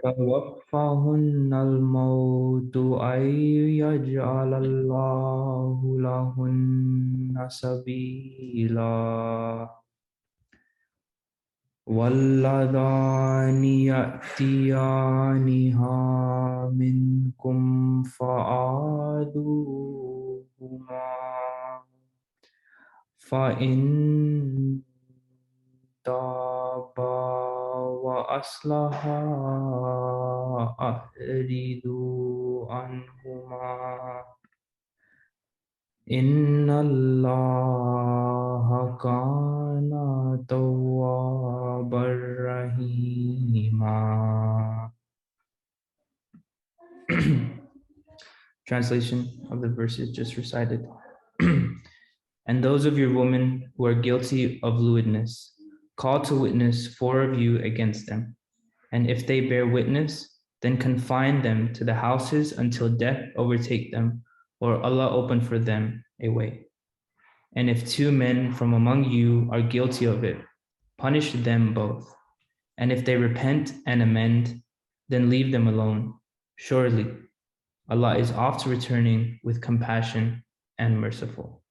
يتوفاهن الموت أن يجعل الله لهن سبيلا واللذان يأتيانها منكم فآذوهما فإن تابا وأصلحا أعرضوا عنهما إن الله كان توابا رحيما. Translation of the verses just recited. And those of your women who are guilty of lewdness, call to witness 4 of you against them. And if they bear witness, then confine them to the houses until death overtake them, or Allah open for them a way. And if 2 men from among you are guilty of it, punish them both. And if they repent and amend, then leave them alone. Surely, Allah is oft returning with compassion and merciful.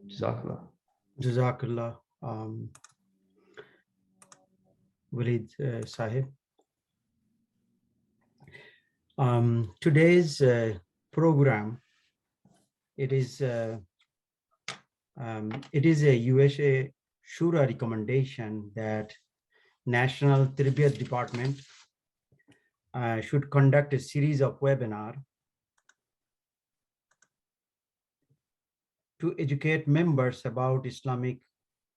Jazakallah. Jazakallah, Walid Sahib. Today's program, it is a USA Shura recommendation that National Tarbiyat Department should conduct a series of webinars to educate members about Islamic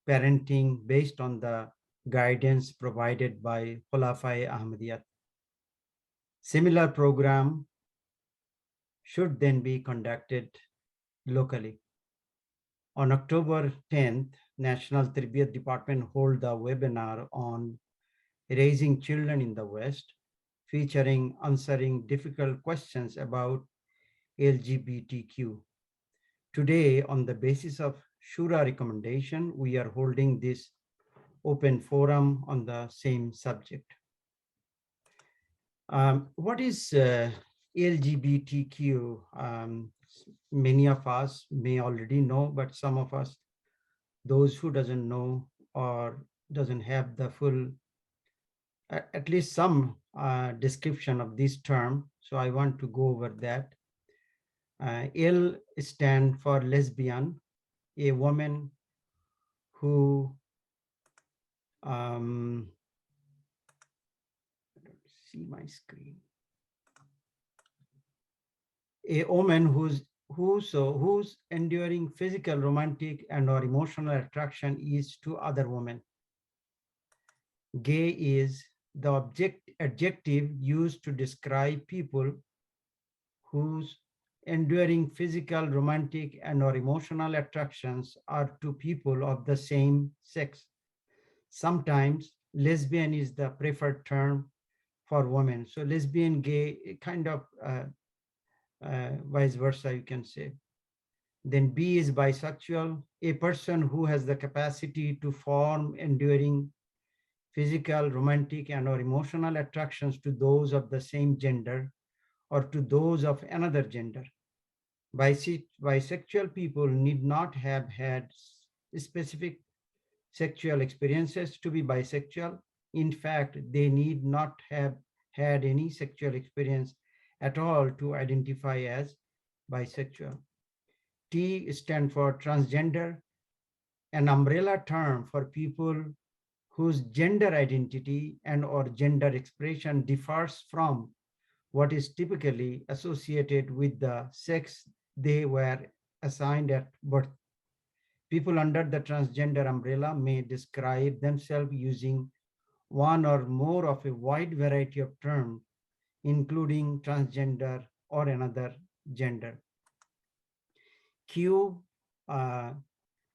parenting based on the guidance provided by Khulafai Ahmadiyyat. Similar program should then be conducted locally. On October 10th, National Tarbiyat Department hold a webinar on raising children in the West, featuring answering difficult questions about LGBTQ. Today, on the basis of Shura recommendation, we are holding this open forum on the same subject. What is LGBTQ? Many of us may already know, but some of us, those who doesn't know or doesn't have the full, at least some description of this term. So I want to go over that. L stand for lesbian, a woman who I don't see my screen. A woman whose enduring physical, romantic, and or emotional attraction is to other women. Gay is the adjective used to describe people whose enduring physical, romantic, and or emotional attractions are to people of the same sex. Sometimes lesbian is the preferred term for women. So lesbian, gay, kind of vice versa, you can say. Then B is bisexual, a person who has the capacity to form enduring physical, romantic, and or emotional attractions to those of the same gender or to those of another gender. Bisexual people need not have had specific sexual experiences to be bisexual. In fact, they need not have had any sexual experience at all to identify as bisexual. T stands for transgender, an umbrella term for people whose gender identity and or gender expression differs from what is typically associated with the sex they were assigned at birth. People under the transgender umbrella may describe themselves using one or more of a wide variety of terms, including transgender or another gender. Q,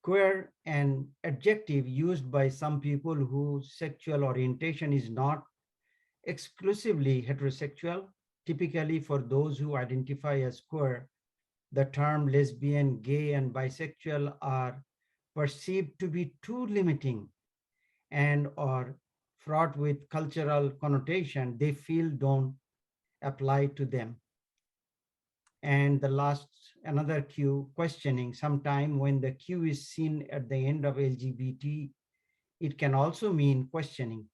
queer, an adjective used by some people whose sexual orientation is not exclusively heterosexual. Typically, for those who identify as queer, the term lesbian, gay, and bisexual are perceived to be too limiting and or fraught with cultural connotation they feel don't apply to them. And the last, another Q, questioning. Sometime when the Q is seen at the end of LGBT, it can also mean questioning.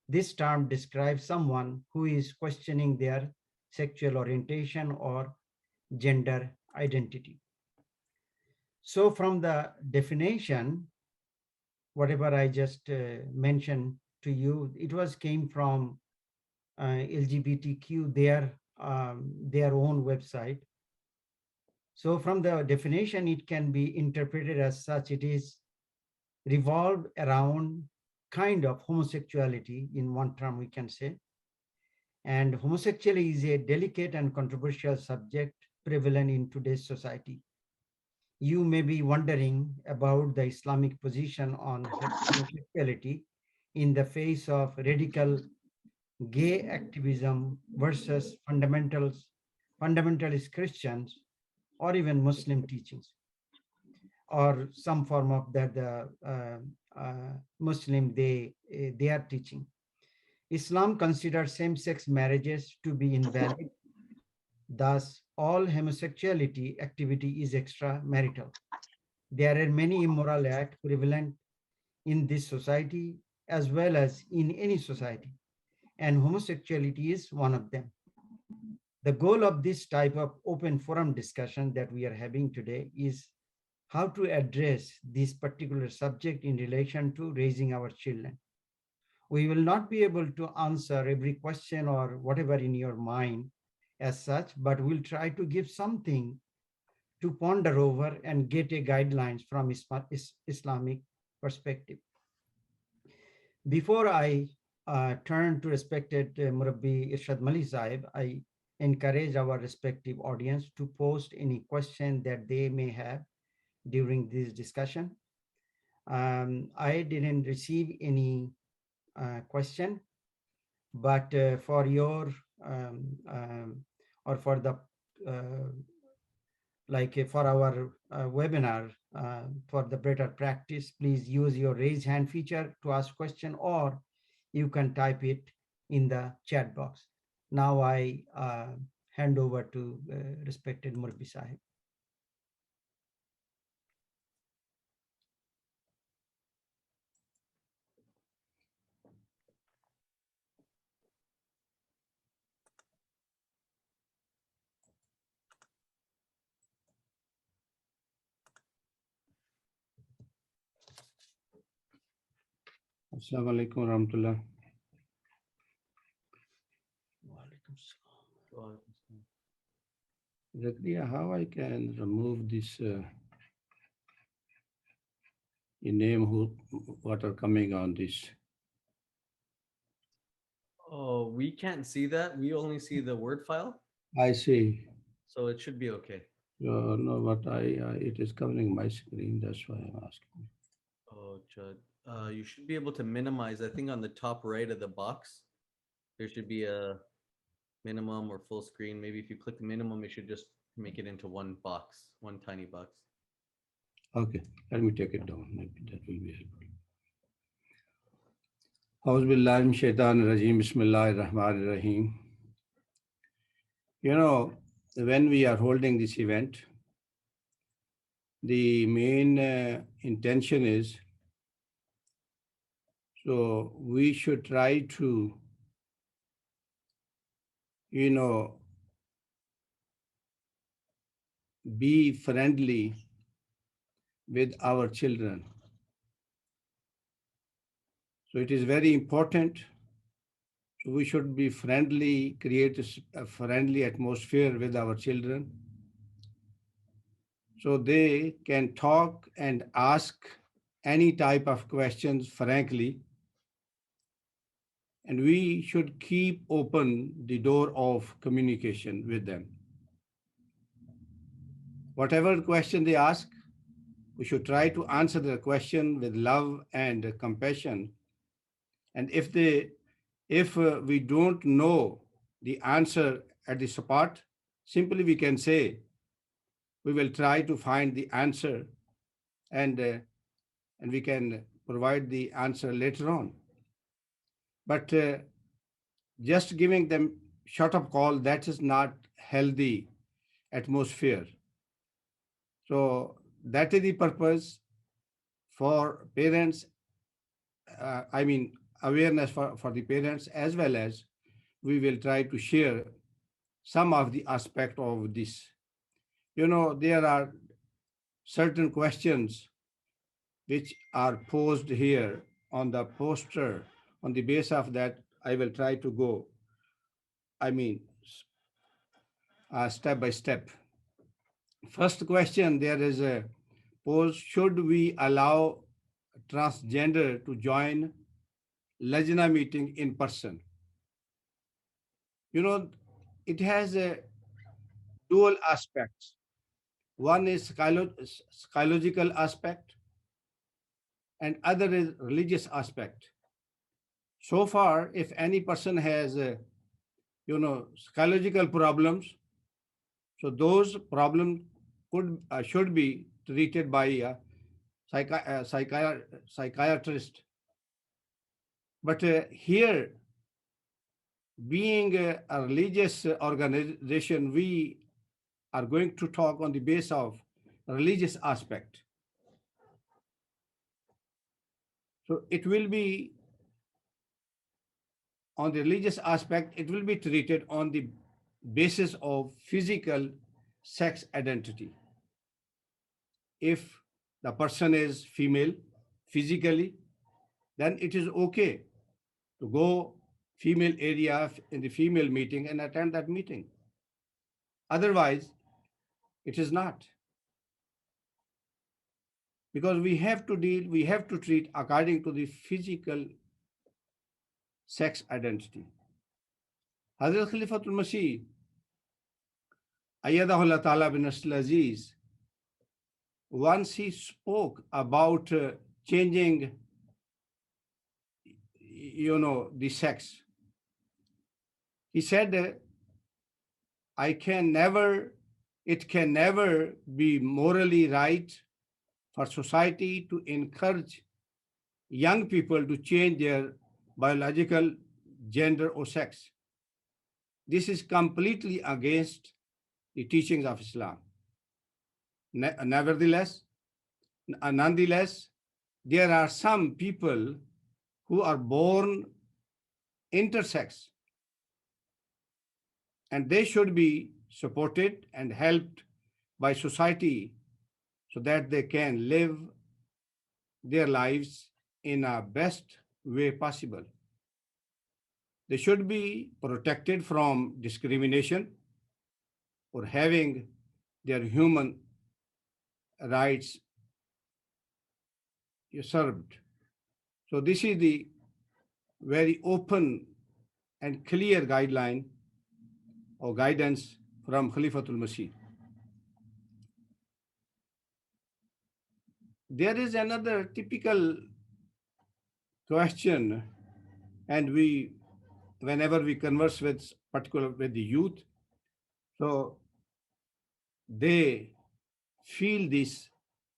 This term describes someone who is questioning their sexual orientation or gender identity. So, from the definition, whatever I just mentioned to you, it was came from LGBTQ, their own website. So, from the definition, it can be interpreted as such. It is revolved around kind of homosexuality, in one term we can say. And homosexuality is a delicate and controversial subject prevalent in today's society. You may be wondering about the Islamic position on homosexuality in the face of radical gay activism versus fundamentalist Christians or even Muslim teachings, or some form of that the Muslim they are teaching. Islam considers same-sex marriages to be invalid. Thus, all homosexuality activity is extramarital. There are many immoral acts prevalent in this society as well as in any society, and homosexuality is one of them. The goal of this type of open forum discussion that we are having today is how to address this particular subject in relation to raising our children. We will not be able to answer every question or whatever in your mind as such, but we'll try to give something to ponder over and get a guidelines from Islamic perspective. Before I turn to respected Murabbi Irshad Mali Sahib, I encourage our respective audience to post any question that they may have during this discussion. I didn't receive any question, but for your or for the for our webinar for the better practice, please use your raise hand feature to ask question, or you can type it in the chat box. Now I hand over to respected Murabbi Sahib. Assalamu alaikum warahmatullah. Zakaria, how I can remove this name what are coming on this? Oh, we can't see that. We only see the Word file, I see. so it should be okay. No, but it is covering my screen. That's why I'm asking. Oh, Judd, you should be able to minimize. I think on the top right of the box, there should be a minimum or full screen. Maybe if you click the minimum, it should just make it into one box, one tiny box. Okay, let me take it down. Maybe that will be helpful. A'udhu billahi min shaitanir rajim. Bismillahir rahmanir rahim. You know, when we are holding this event, the main intention is, so we should try to, be friendly with our children. So it is very important. So we should be friendly, create a friendly atmosphere with our children, so they can talk and ask any type of questions frankly. And we should keep open the door of communication with them. Whatever question they ask, we should try to answer the question with love and compassion. And if we don't know the answer at the spot, simply we can say, we will try to find the answer, and we can provide the answer later on. But just giving them shut up call, that is not healthy atmosphere. So that is the purpose for parents, I mean, awareness for the parents, as well as we will try to share some of the aspect of this. There are certain questions which are posed here on the poster. On the base of that, I will try to go, I mean, step by step. First question there is a pose: should we allow transgender to join Lajna meeting in person? You know, it has a dual aspects. One is psychological aspect, and other is religious aspect. So far, if any person has, psychological problems, so those problems should be treated by a psychiatrist. But here, being a religious organization, we are going to talk on the base of religious aspect. So it will be on the religious aspect, it will be treated on the basis of physical sex identity. If the person is female physically, then it is okay to go female area in the female meeting and attend that meeting. Otherwise, it is not. Because we have to treat according to the physical sex identity. Hazrat Khalifatul Masih, Ayyadahullah Ta'ala bin Nasl Aziz, once he spoke about changing, the sex. He said, it can never be morally right for society to encourage young people to change their biological gender or sex. This is completely against the teachings of Islam. Nonetheless, there are some people who are born intersex, and they should be supported and helped by society so that they can live their lives in a best way possible. They should be protected from discrimination or having their human rights usurped. So this is the very open and clear guideline or guidance from Khalifatul Masih. There is another typical question, and whenever we converse with the youth, so they feel this,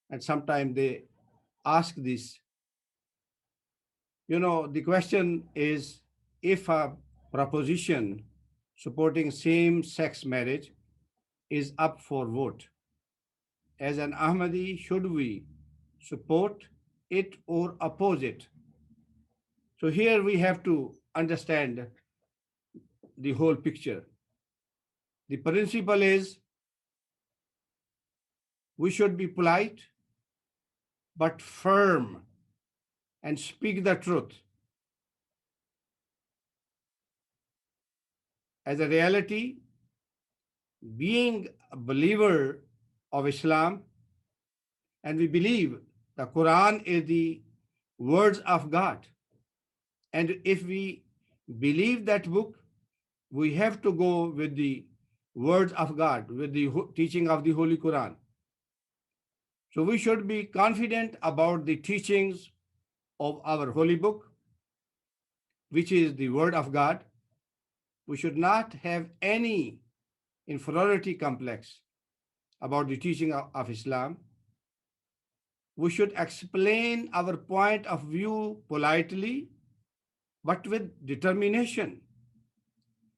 and sometimes they ask this. The question is, if a proposition supporting same-sex marriage is up for vote, as an Ahmadi, should we support it or oppose it? So here we have to understand the whole picture. The principle is we should be polite but firm and speak the truth. As a reality, being a believer of Islam, and we believe the Quran is the words of God. And if we believe that book, we have to go with the words of God, with the teaching of the Holy Quran. So we should be confident about the teachings of our holy book, which is the word of God. We should not have any inferiority complex about the teaching of Islam. We should explain our point of view politely, but with determination.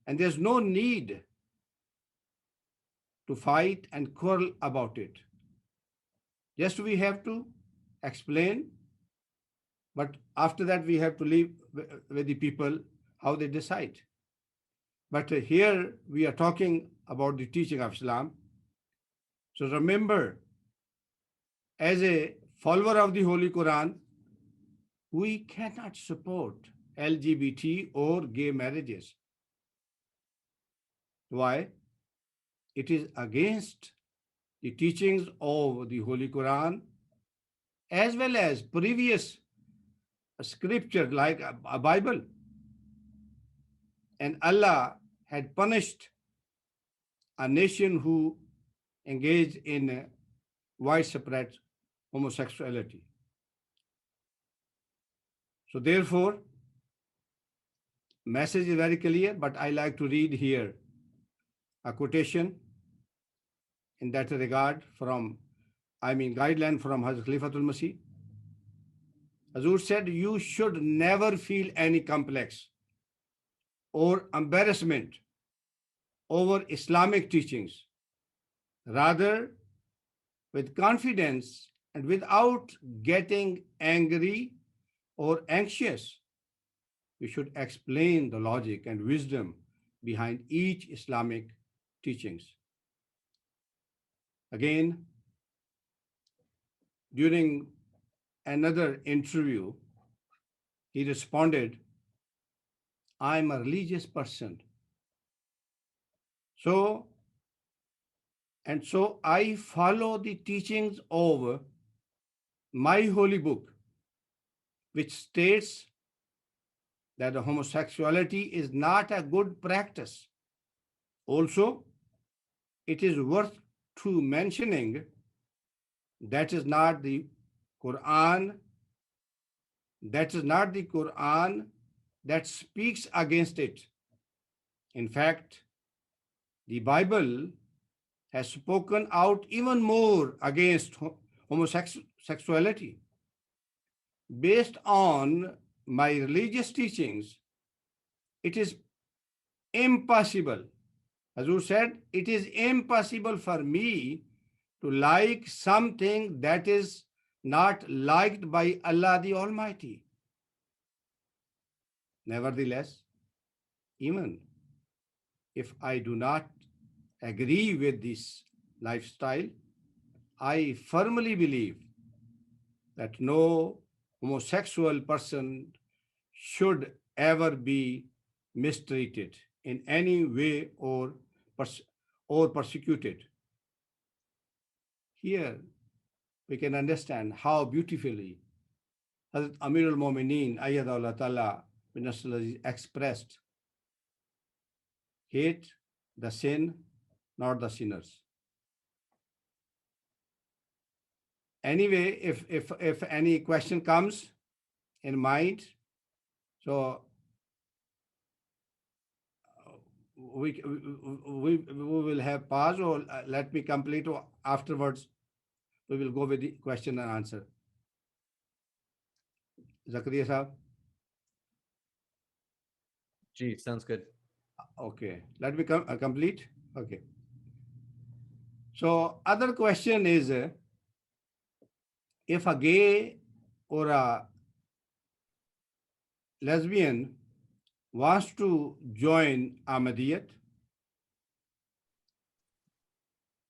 And there's no need to fight and quarrel about it. Just we have to explain, but after that we have to leave with the people how they decide. But here we are talking about the teaching of Islam. So remember, as a follower of the Holy Quran, we cannot support LGBT or gay marriages. Why? It is against the teachings of the Holy Quran as well as previous scripture like a Bible. And Allah had punished a nation who engaged in widespread homosexuality. So therefore, message is very clear, but I like to read here a quotation in that regard from, guideline from Hazrat Khalifatul Masih. Hazur said, you should never feel any complex or embarrassment over Islamic teachings. Rather, with confidence and without getting angry or anxious, we should explain the logic and wisdom behind each Islamic teachings. Again, during another interview, he responded, I'm a religious person. So I follow the teachings of my holy book, which states that homosexuality is not a good practice. Also, it is worth to mentioning that is not the Quran that speaks against it. In fact, the Bible has spoken out even more against homosexuality. Based on my religious teachings, it is impossible, Hazur said, it is impossible for me to like something that is not liked by Allah the Almighty. Nevertheless, even if I do not agree with this lifestyle, I firmly believe that no homosexual person should ever be mistreated in any way or persecuted. Here we can understand how beautifully Hazrat Amir al-Mu'mineen Ayyadullah Ta'ala bin Nasr expressed, hate the sin, not the sinners. Anyway, if any question comes in mind, so we will have pause, or let me complete, or afterwards we will go with the question and answer. Zakaria Sahab? Gee, sounds good. Okay, let me complete. Okay. So other question is, if a gay or a lesbian wants to join Ahmadiyyat,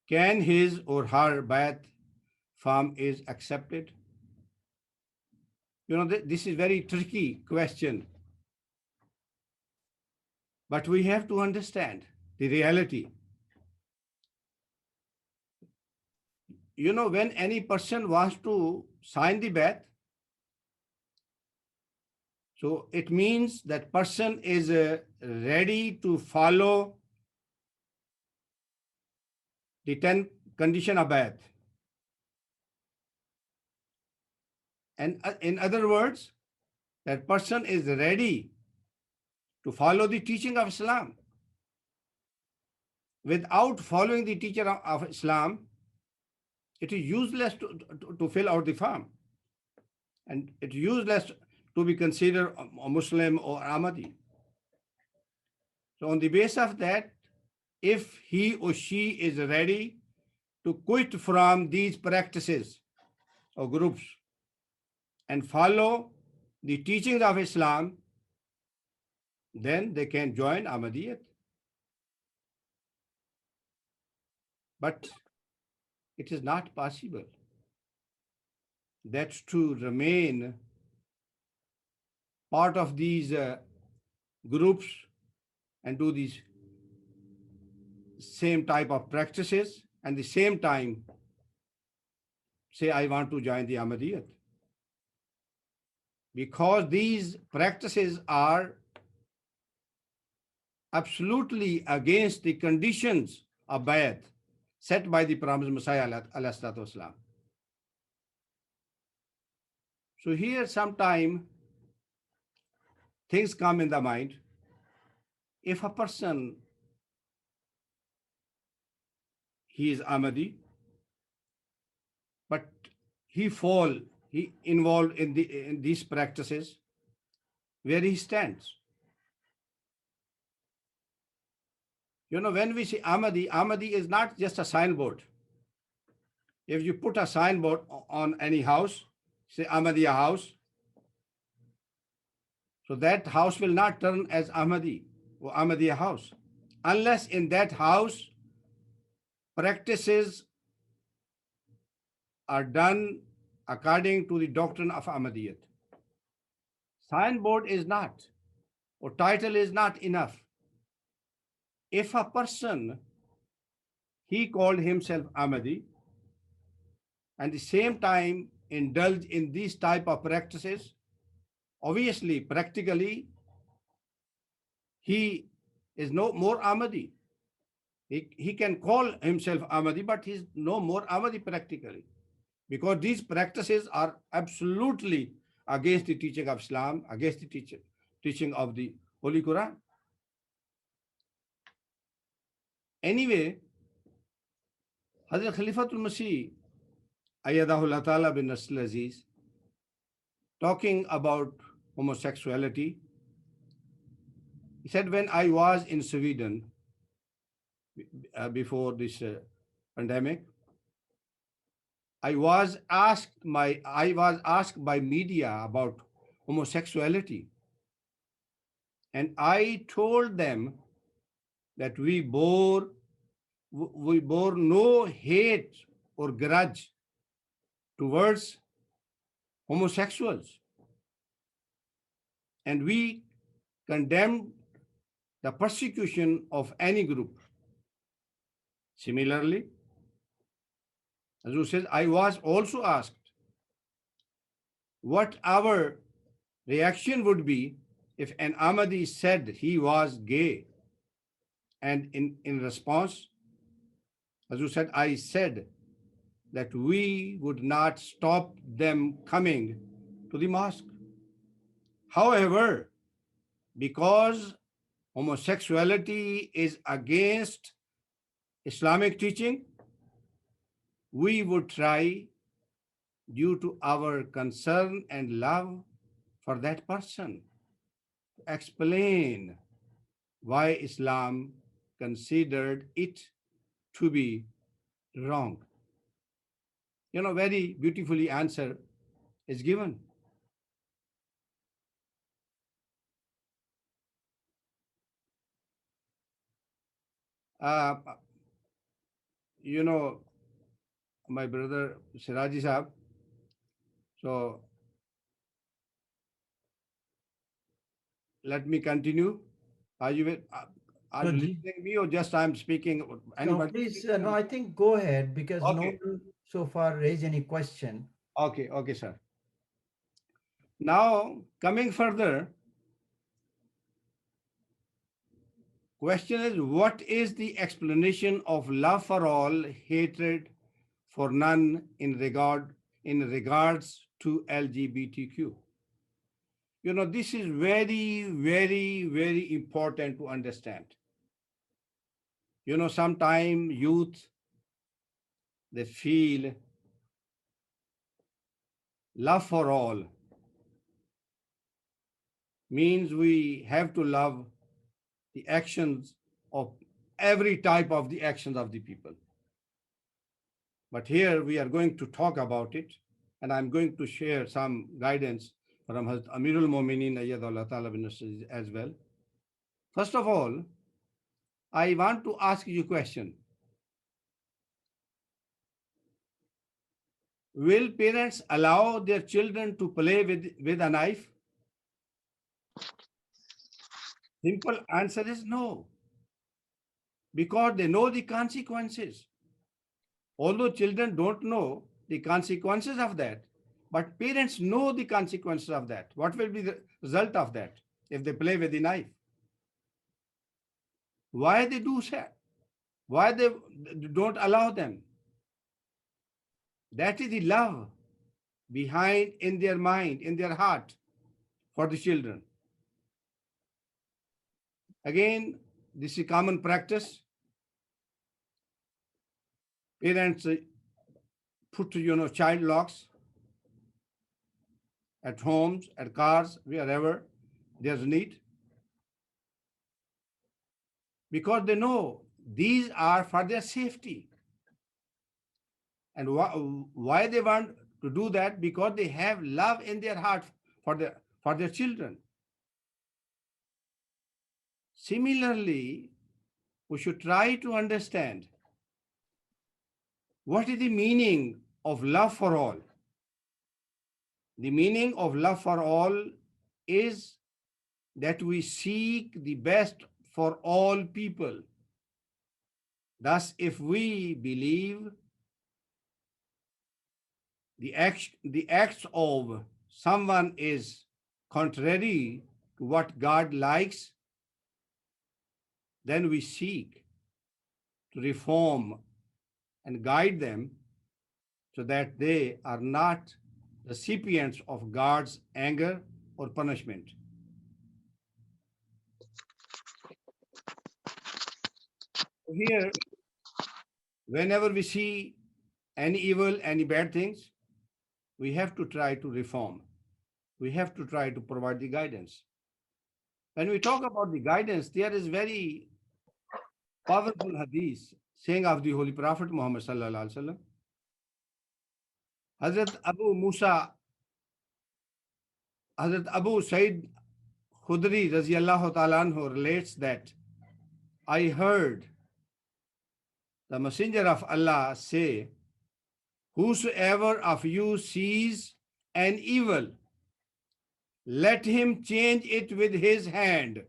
can his or her bayat form is accepted? You know, this is very tricky question, but we have to understand the reality. You know, when any person wants to sign the bayat, so it means that person is ready to follow the 10 condition of bayat. And in other words, that person is ready to follow the teaching of Islam. Without following the teaching of Islam, it is useless to fill out the form. And it's useless to be considered a Muslim or Ahmadi. So on the basis of that, if he or she is ready to quit from these practices or groups and follow the teachings of Islam, then they can join Ahmadiyyat. But it is not possible that to remain part of these groups and do these same type of practices and the same time say, I want to join the Ahmadiyyat. Because these practices are absolutely against the conditions of Bayat set by the promised Messiah alayhi salatu wasalam. So here sometime things come in the mind. If a person, he is Ahmadi, but he involved in these practices, where he stands. You know, when we say Ahmadi, Ahmadi is not just a signboard. If you put a signboard on any house, say Ahmadiyya house, so that house will not turn as Ahmadi or Ahmadiyya house, unless in that house practices are done according to the doctrine of Ahmadiyyat. Signboard is not, or title is not enough. If a person, he called himself Ahmadi, and at the same time indulge in these type of practices, obviously, practically, he is no more Ahmadi. He can call himself Ahmadi, but he's no more Ahmadi practically. Because these practices are absolutely against the teaching of Islam, against the teaching of the Holy Quran. Anyway, Hazrat Khalifatul Masih, Ayyadahullah Ta'ala bin Nasr Aziz, talking about homosexuality, he said, when I was in Sweden before this pandemic, I was asked by media about homosexuality, and I told them that we bore no hate or grudge towards homosexuals, and we condemned the persecution of any group. Similarly, Hazur says, I was also asked what our reaction would be if an Ahmadi said he was gay. And in response, Hazur said, I said that we would not stop them coming to the mosque. However, because homosexuality is against Islamic teaching, we would try, due to our concern and love for that person, to explain why Islam considered it to be wrong. You know, very beautifully answer is given. Uh, you know, my brother Siraji Sahab, so let me continue. Are you So, listening me, or just I'm speaking? no, Anybody? please, no, I think go ahead, because no Okay. one so far raised any question. Okay, sir. Now, coming further, question is, what is the explanation of love for all, hatred for none in regards to LGBTQ? You know, this is very, very, very important to understand. You know, sometimes youth, they feel love for all, means we have to love the actions of every type of the actions of the people. But here we are going to talk about it, and I'm going to share some guidance from Hazrat Amirul Mominin Ayyadullah Ta'ala bin Nasr as well. First of all, I want to ask you a question. Will parents allow their children to play with a knife? Simple answer is no, because they know the consequences. Although children don't know the consequences of that, but parents know the consequences of that. What will be the result of that if they play with the knife? Why they do that? Why they don't allow them? That is the love behind in their mind, in their heart for the children. Again, this is common practice. Parents put child locks at homes, at cars, wherever there's need, because they know these are for their safety. And why they want to do that? Because they have love in their heart for their children. Similarly, we should try to understand what is the meaning of love for all. The meaning of love for all is that we seek the best for all people. Thus, if we believe the acts of someone is contrary to what God likes, then we seek to reform and guide them so that they are not recipients of God's anger or punishment. Here, whenever we see any evil, any bad things, we have to try to reform. We have to try to provide the guidance. When we talk about the guidance, there is very powerful hadith saying of the Holy Prophet Muhammad sallallahu alaihi wasallam. Hazrat Abu Musa, Hazrat Abu Said Khudri Raziyallahu Ta'ala anhu relates that I heard the Messenger of Allah say, whosoever of you sees an evil, let him change it with his hand.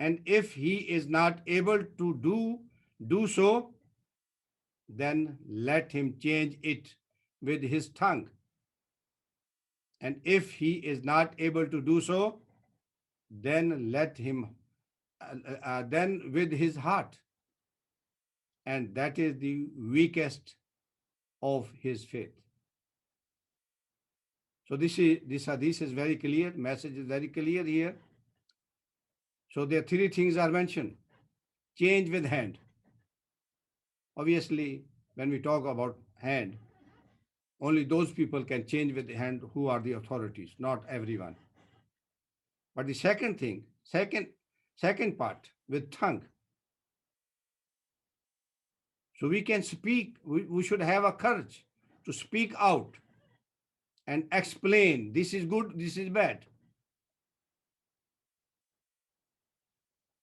And if he is not able to do so, then let him change it with his tongue. And if he is not able to do so, then let him then with his heart. And that is the weakest of his faith. So this hadith is very clear, message is very clear here. So there are three things are mentioned. Change with hand. Obviously, when we talk about hand, only those people can change with the hand who are the authorities, not everyone. But the second thing, second part, with tongue. So we can speak, we should have a courage to speak out and explain this is good, this is bad.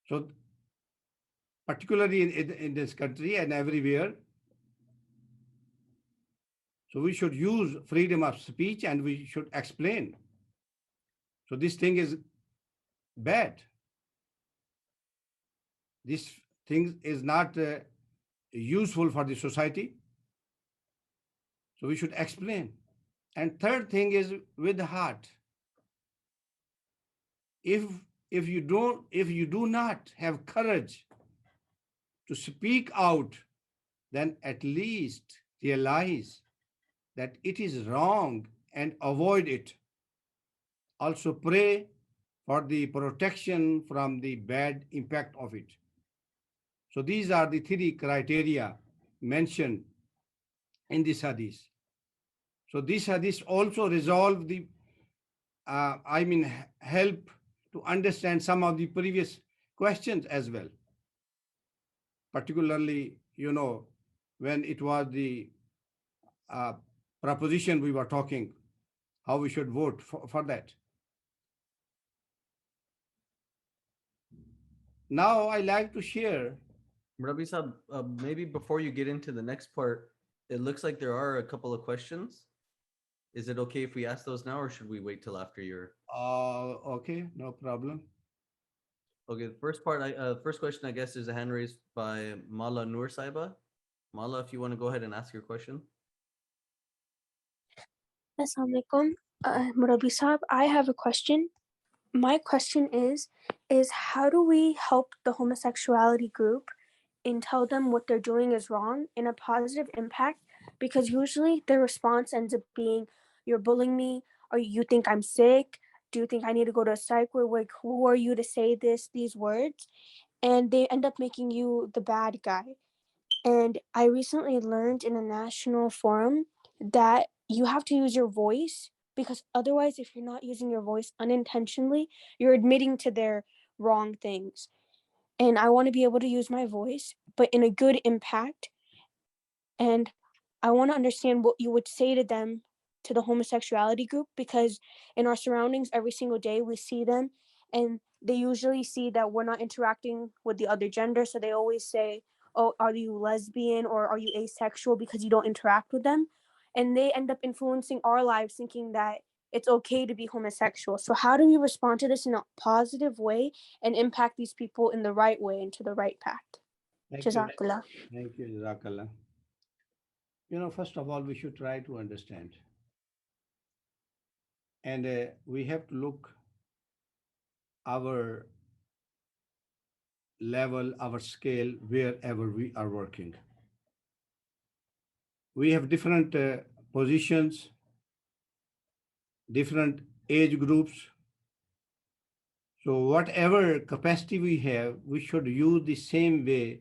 So particularly in this country and everywhere, so we should use freedom of speech and we should explain. So this thing is bad. This thing is not useful for the society. So we should explain. And third thing is with the heart. If you do not have courage to speak out, then at least realize that it is wrong and avoid it. Also pray for the protection from the bad impact of it. So these are the three criteria mentioned in this hadith. So this hadith also resolve the help to understand some of the previous questions as well, particularly, when it was the uh, proposition we were talking, how we should vote for that. Now I like to share. Rabbi Saab, maybe before you get into the next part, it looks like there are a couple of questions. Is it okay if we ask those now, or should we wait till after your? Okay, no problem. Okay, the first part, first question, I guess, is a hand raised by Mala Noor Saiba. Mala, if you want to go ahead and ask your question. Assalamu alaikum. Murabi Saab, I have a question. My question is how do we help the homosexuality group and tell them what they're doing is wrong in a positive impact? Because usually their response ends up being, you're bullying me, or you think I'm sick. Do you think I need to go to a psych ward? Like, who are you to say these words? And they end up making you the bad guy. And I recently learned in a national forum that you have to use your voice, because otherwise, if you're not using your voice unintentionally, you're admitting to their wrong things. And I want to be able to use my voice, but in a good impact. And I want to understand what you would say to them, to the homosexuality group, because in our surroundings every single day we see them, and they usually see that we're not interacting with the other gender, so they always say, oh, are you lesbian or are you asexual, because you don't interact with them, and they end up influencing our lives thinking that it's okay to be homosexual. So how do we respond to this in a positive way and impact these people in the right way, into the right path? Thank you. Jazakallah. Thank you, Jazakallah. First of all, we should try to understand. And we have to look our level, our scale, wherever we are working. We have different positions, different age groups. So whatever capacity we have, we should use the same way,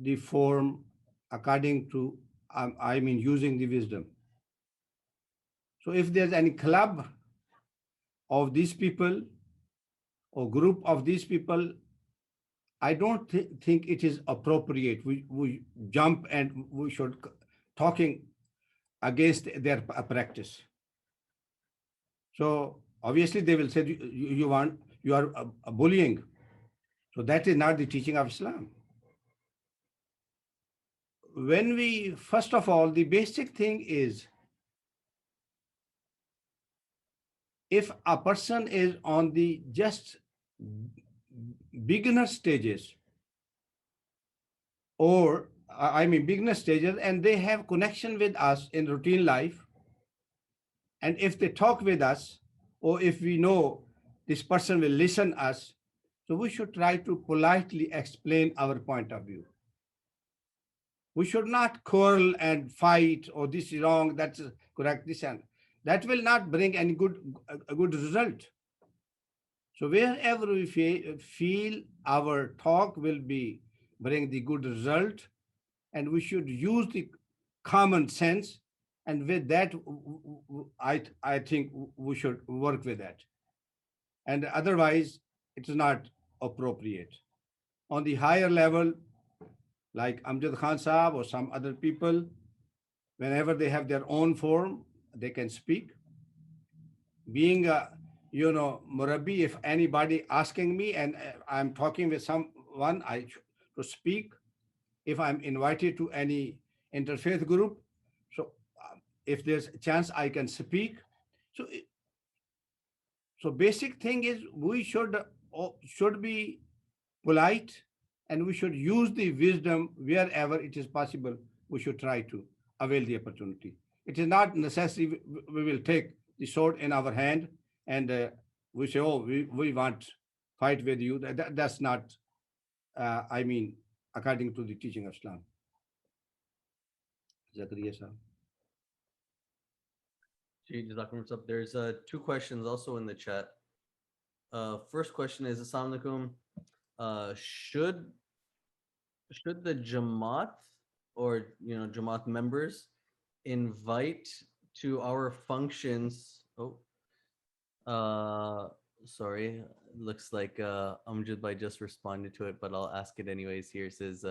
the form according to, using the wisdom. So if there's any club of these people or group of these people, I don't think it is appropriate. We jump and we should talking against their practice. So obviously they will say you are a bullying. So that is not the teaching of Islam. When we, first of all, the basic thing is, if a person is on the just beginner stages, or beginner stages, and they have connection with us in routine life, and if they talk with us, or if we know this person will listen us, so we should try to politely explain our point of view. We should not quarrel and fight, or this is wrong, that's correct, this and that will not bring any a good result. So wherever we feel our talk will bring the good result, and we should use the common sense, and with that, I think we should work with that. And otherwise, it is not appropriate. On the higher level, like Amjad Khan Saab or some other people, whenever they have their own forum, they can speak. Being a, Murabi, if anybody asking me and I'm talking with someone, to speak. If I'm invited to any interfaith group, so if there's a chance I can speak. So basic thing is we should be polite, and we should use the wisdom wherever it is possible. We should try to avail the opportunity. It is not necessary we will take the sword in our hand and we say, oh, we want fight with you. That's not, according to the teaching of Islam. Zakaria sir. There's two questions also in the chat. First question is, Assalamu alaikum. Should the Jama'at, or Jama'at members, invite to our functions? Sorry, looks like Amjad Bhai just responded to it, but I'll ask it anyways here. It says,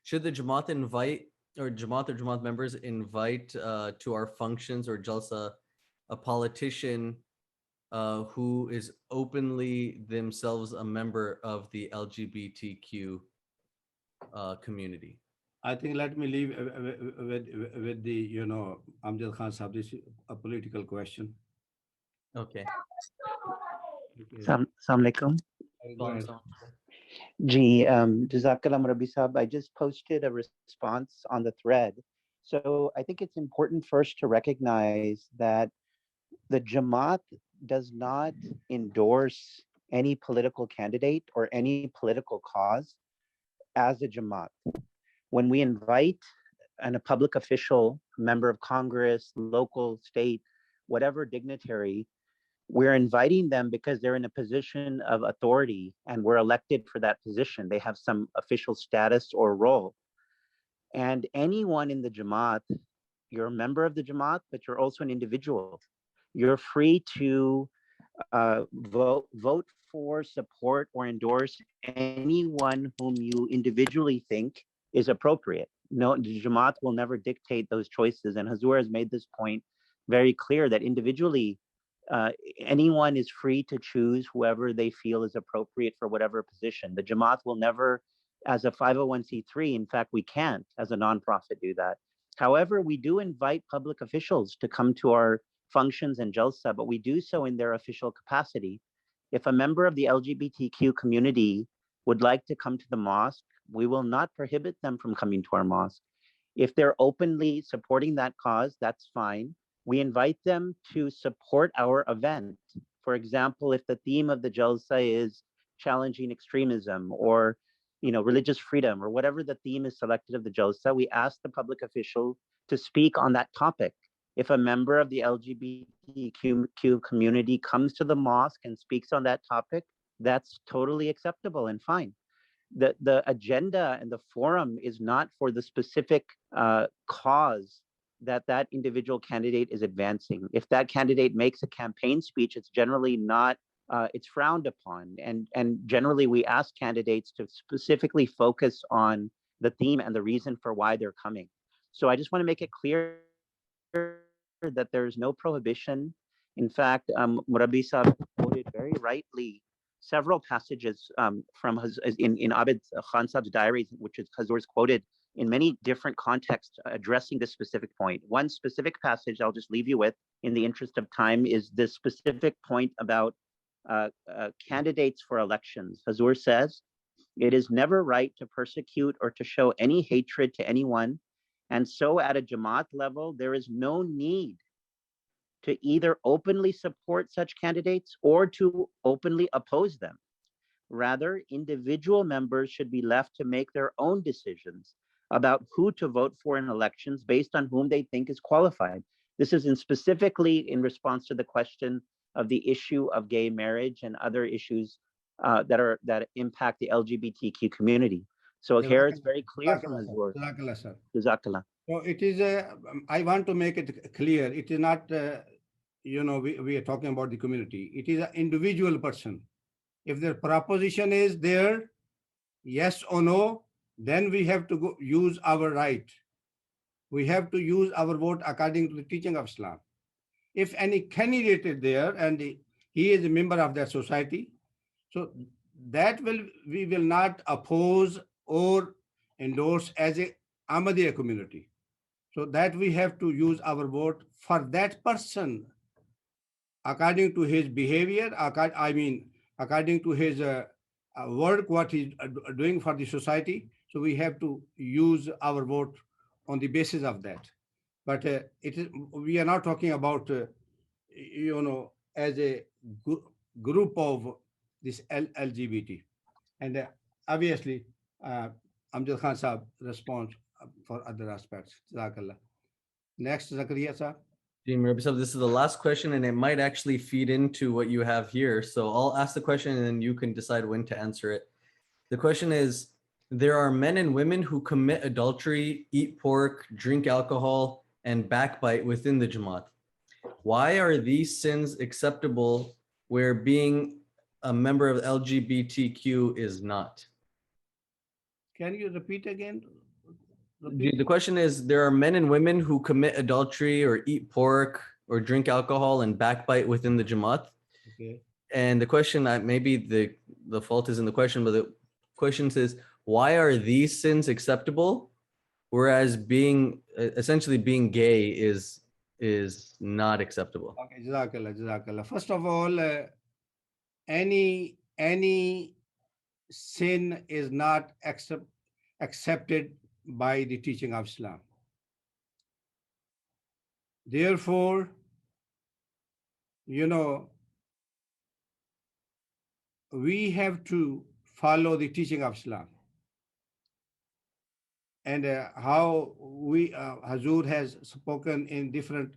should the Jamaat invite or Jamaat members invite to our functions or Jalsa a politician who is openly themselves a member of the LGBTQ community? I think let me leave with the, Amjad Khan Sahab, this is a political question. Okay. Okay. Assalamu alaikum. Go ahead. Ji, Jazakallah Murabi Sahab, I just posted a response on the thread. So I think it's important first to recognize that the Jamaat does not endorse any political candidate or any political cause as a Jamaat. When we invite a public official, member of Congress, local, state, whatever dignitary, we're inviting them because they're in a position of authority and we're elected for that position. They have some official status or role. And anyone in the Jamaat, you're a member of the Jamaat, but you're also an individual. You're free to vote for, support, or endorse anyone whom you individually think is appropriate. No, the Jamaat will never dictate those choices. And Hazur has made this point very clear that individually, anyone is free to choose whoever they feel is appropriate for whatever position. The Jamaat will never, as a 501c3, in fact, we can't, as a nonprofit, do that. However, we do invite public officials to come to our functions and Jalsa, but we do so in their official capacity. If a member of the LGBTQ community would like to come to the mosque, we will not prohibit them from coming to our mosque. If they're openly supporting that cause, that's fine. We invite them to support our event. For example, if the theme of the Jalsa is challenging extremism or religious freedom or whatever the theme is selected of the Jalsa, we ask the public official to speak on that topic. If a member of the LGBTQ community comes to the mosque and speaks on that topic, that's totally acceptable and fine. The agenda and the forum is not for the specific cause that individual candidate is advancing. If that candidate makes a campaign speech, it's generally not, it's frowned upon. And generally we ask candidates to specifically focus on the theme and the reason for why they're coming. So I just want to make it clear that there's no prohibition. In fact, Murabi Sahab quoted very rightly several passages from in Abid Khan Sahab's diaries, which is Hazur's quoted in many different contexts addressing this specific point. One specific passage I'll just leave you with in the interest of time is this specific point about candidates for elections. Hazur says, it is never right to persecute or to show any hatred to anyone. And so at a Jamaat level, there is no need to either openly support such candidates or to openly oppose them. Rather, individual members should be left to make their own decisions about who to vote for in elections based on whom they think is qualified. This is specifically in response to the question of the issue of gay marriage and other issues that impact the LGBTQ community. So here it's very clear from Hazur. Jazakallah, sir. Jazakallah. So it is, I want to make it clear. It is not, we are talking about the community. It is an individual person. If the proposition is there, yes or no, then we have to use our right. We have to use our vote according to the teaching of Islam. If any candidate is there and he is a member of that society, so that we will not oppose or endorse as a Ahmadiyya community. So that we have to use our vote for that person according to his behavior, according to his work, what he's doing for the society. So we have to use our vote on the basis of that. But we are not talking about, as a group of this LGBT. And obviously, Amjad Khan Sahab responds for other aspects. Jazakallah. Next, Zakaria Sahab. This is the last question, and it might actually feed into what you have here. So I'll ask the question, and then you can decide when to answer it. The question is, there are men and women who commit adultery, eat pork, drink alcohol, and backbite within the Jamaat. Why are these sins acceptable where being a member of LGBTQ is not. Can you repeat again? The question is, there are men and women who commit adultery or eat pork or drink alcohol and backbite within the Jama'at. Okay. And the question, maybe the fault is in the question, but the question says, why are these sins acceptable, whereas being essentially being gay is not acceptable? Okay, Jazakallah, Jazakallah. First of all, any sin is not accepted by the teaching of Islam. Therefore, we have to follow the teaching of Islam. And how we, Hazur has spoken in different,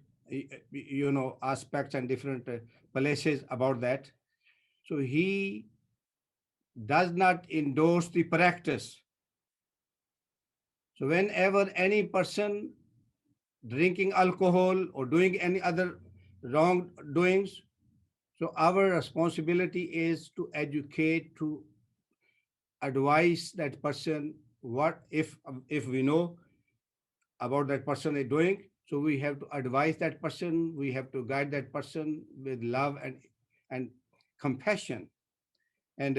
aspects and different places about that. So he does not endorse the practice. So whenever any person drinking alcohol or doing any other wrongdoings, so our responsibility is to educate, to advise that person. What if we know about that person is doing, so we have to advise that person, we have to guide that person with love and compassion, and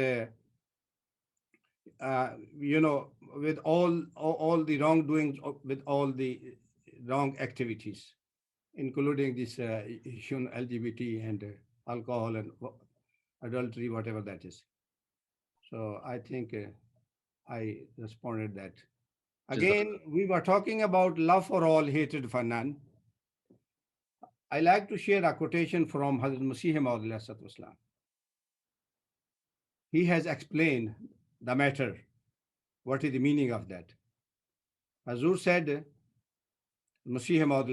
with all the wrongdoings, with all the wrong activities, including this LGBT and alcohol and adultery, whatever that is. So I think I responded that. Again, we were talking about love for all, hatred for none. I like to share a quotation from Hazrat Masih Maud. He has explained the matter. What is the meaning of that? Hazur said, Masih Maud,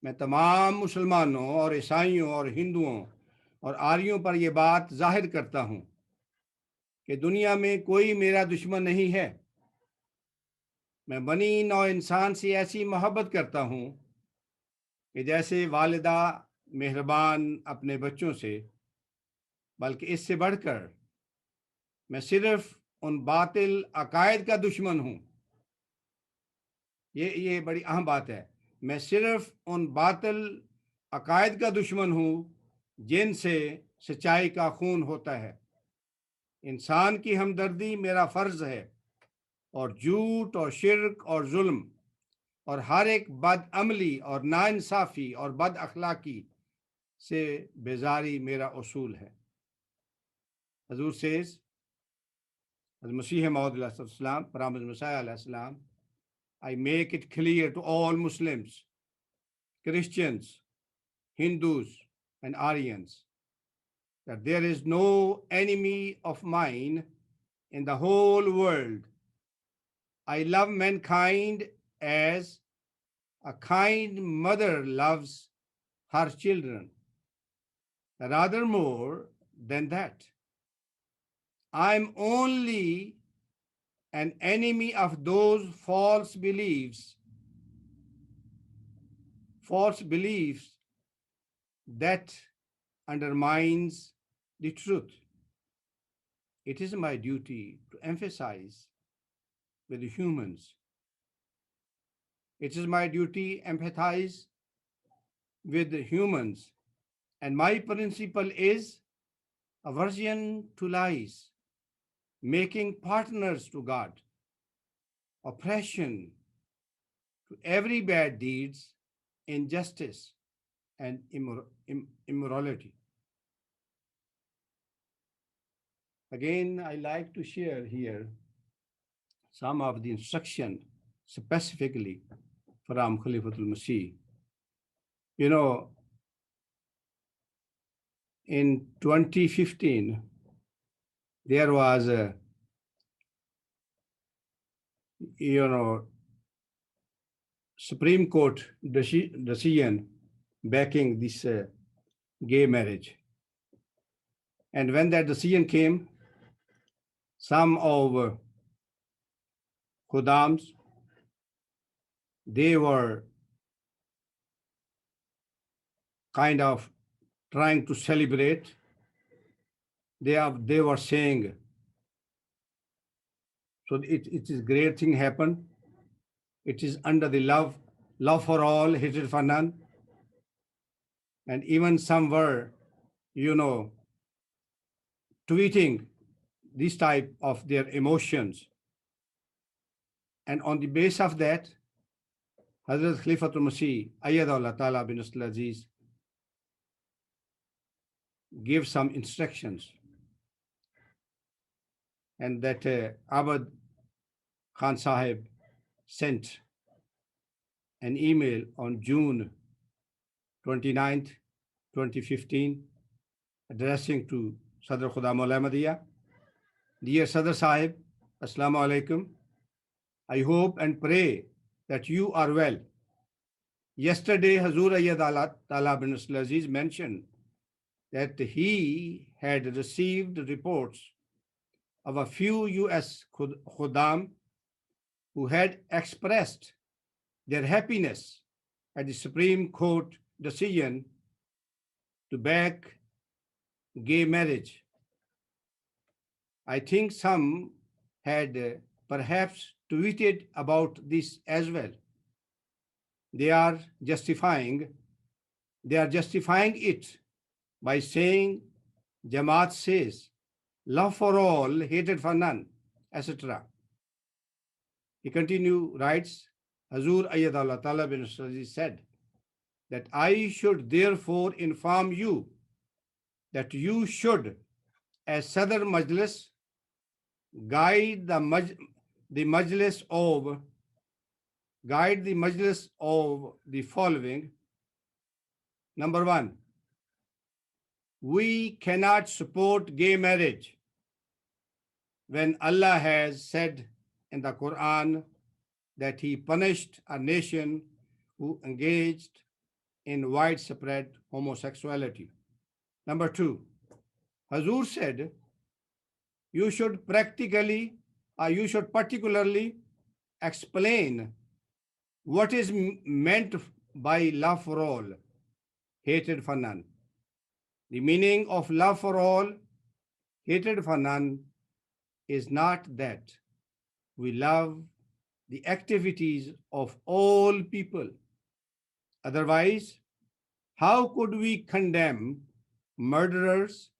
मैं तमाम मुसलमानों और ईसाइयों और हिंदुओं और आर्यों पर यह बात जाहिर करता हूं कि दुनिया में कोई मेरा दुश्मन नहीं है। मैं बनी नौ इंसान से ऐसी मोहब्बत करता हूं कि जैसे वालिदा मेहरबान अपने बच्चों से, बल्कि इससे बढ़कर मैं सिर्फ उन बातिल अकायद का दुश्मन हूं। ये बड़ी अहम बात है। मैं सिर्फ उन बातिल अकायद का दुश्मन हूं जिनसे सच्चाई का खून होता है। इंसान की हमदर्दी मेरा फर्ज है, और झूठ और शिर्क और जुल्म और हर एक बदअमली और नाइंसाफी और बद अखलाकी से बेजारी मेरा उसूल है। Hazur says, as Masih Maud, Prophet Messiah, I make it clear to all Muslims, Christians, Hindus, and Aryans that there is no enemy of mine in the whole world. I love mankind as a kind mother loves her children. Rather more than that, I'm only an enemy of those false beliefs that undermines the truth. It is my duty to emphasize with the humans. It is my duty to empathize with the humans. And my principle is aversion to lies, making partners to God, oppression to every bad deeds, injustice, and immorality. Again, I like to share here some of the instruction specifically from Khalifatul Masih. In 2015, there was a, Supreme Court decision backing this gay marriage. And when that decision came, some of Khudams, they were kind of trying to celebrate. They were saying, so it is great thing happened. It is under the love for all, hatred for none. And even some were, tweeting this type of their emotions. And on the base of that, Hazrat Khalifatul Masih, Ayyadullah Ta'ala bin Nasr Aziz, gave some instructions. And that Abad Khan Sahib sent an email on June 29th, 2015, addressing to Sadr Khuda Maula Ahmadiyya. Dear Sadr Sahib, Assalamu alaikum. I hope and pray that you are well. Yesterday, Hazur Ayyad Ta'ala bin Nasr Aziz mentioned that he had received reports of a few US Khudam who had expressed their happiness at the Supreme Court decision to back gay marriage. I think some had perhaps tweeted about this as well. They are justifying it by saying Jama'at says love for all, hatred for none, etc. He writes, Hazur Ayyadullah Ta'ala bin Nasr Aziz said that I should therefore inform you that you should, as Sadr Majlis, guide the Majlis of the following. Number one, we cannot support gay marriage when Allah has said in the Quran that He punished a nation who engaged in widespread homosexuality. Number two, Hazur said you should particularly explain what is meant by love for all, hatred for none. The meaning of love for all, hatred for none is not that we love the activities of all people. Otherwise, how could we condemn murderers,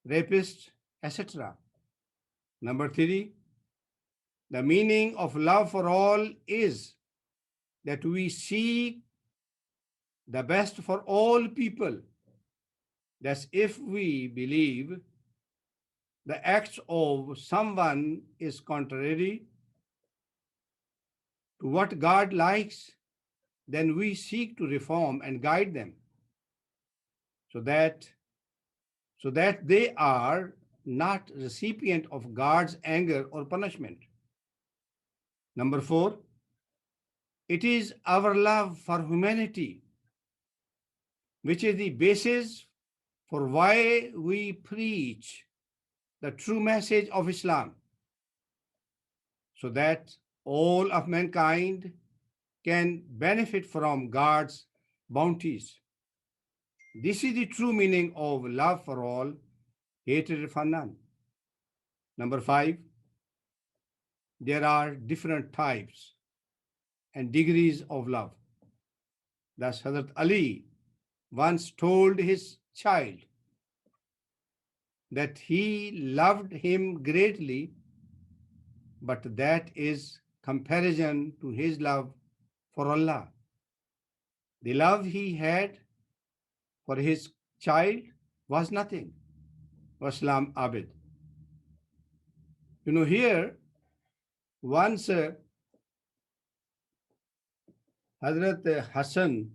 rapists, etc.? Number three, the meaning of love for all is that we seek the best for all people. That's if we believe the acts of someone is contrary to what God likes, then we seek to reform and guide them so that they are not recipient of God's anger or punishment. Number four, it is our love for humanity which is the basis for why we preach the true message of Islam, so that all of mankind can benefit from God's bounties. This is the true meaning of love for all, hatred for none. Number five, there are different types and degrees of love. Thus, Hazrat Ali once told his child that he loved him greatly, but that is comparison to his love for Allah. The love he had for his child was nothing. Wassalam Abid. Here, once Hazrat Hassan,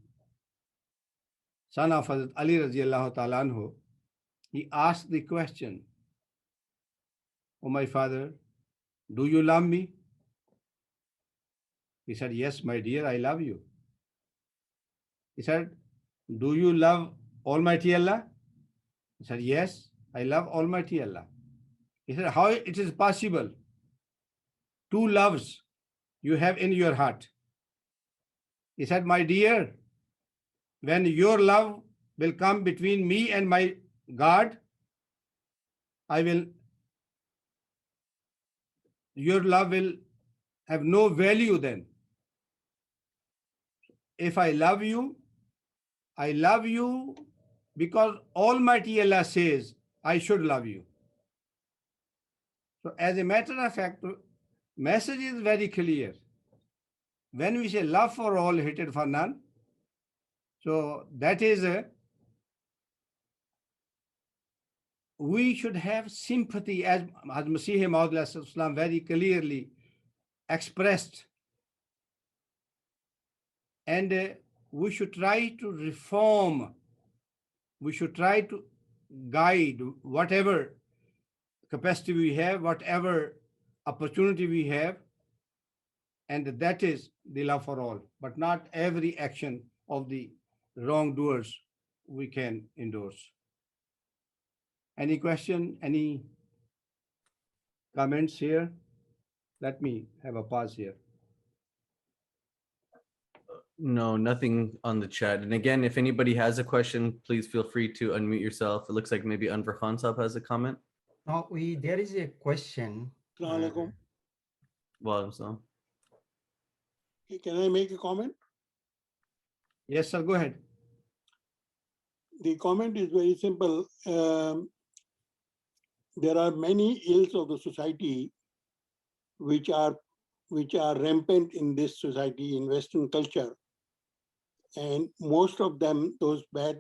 son of Hazrat Ali radiallahu ta'ala anhu, he asked the question, "Oh my father, do you love me?" He said, "Yes, my dear, I love you." He said, "Do you love Almighty Allah?" He said, "Yes, I love Almighty Allah." He said, "How it is possible? Two loves you have in your heart." He said, "My dear, when your love will come between me and my God, your love will have no value then. If I love you because Almighty Allah says I should love you. So as a matter of fact, message is very clear. When we say love for all, hatred for none, so that is we should have sympathy, as Masih Maud very clearly expressed, and we should try to reform, we should try to guide whatever capacity we have, whatever opportunity we have, and that is the love for all, but not every action of the wrongdoers we can endorse. Any question, any comments here? Let me have a pause here. No, nothing on the chat. And again, if anybody has a question, please feel free to unmute yourself. It looks like maybe Anwar Khan Sahab has a comment. Now, there is a question. Assalamu alaikum. Well, so Can I make a comment? Yes, sir, go ahead. The comment is very simple. There are many ills of the society which are rampant in this society, in Western culture. And most of them, those bad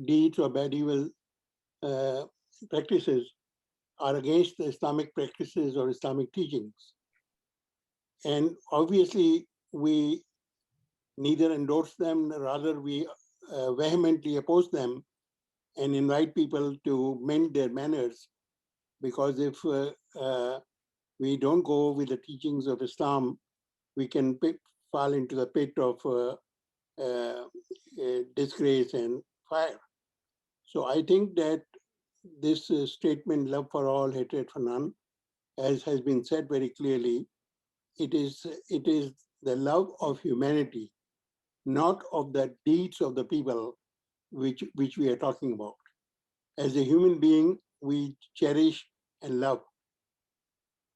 deeds or bad evil practices are against the Islamic practices or Islamic teachings. And obviously, we neither endorse them, rather we vehemently oppose them and invite people to mend their manners. Because if we don't go with the teachings of Islam, we can fall into the pit of disgrace and fire. So I think that this statement, love for all, hatred for none, as has been said very clearly, it is the love of humanity, not of the deeds of the people which we are talking about. As a human being, we cherish and love.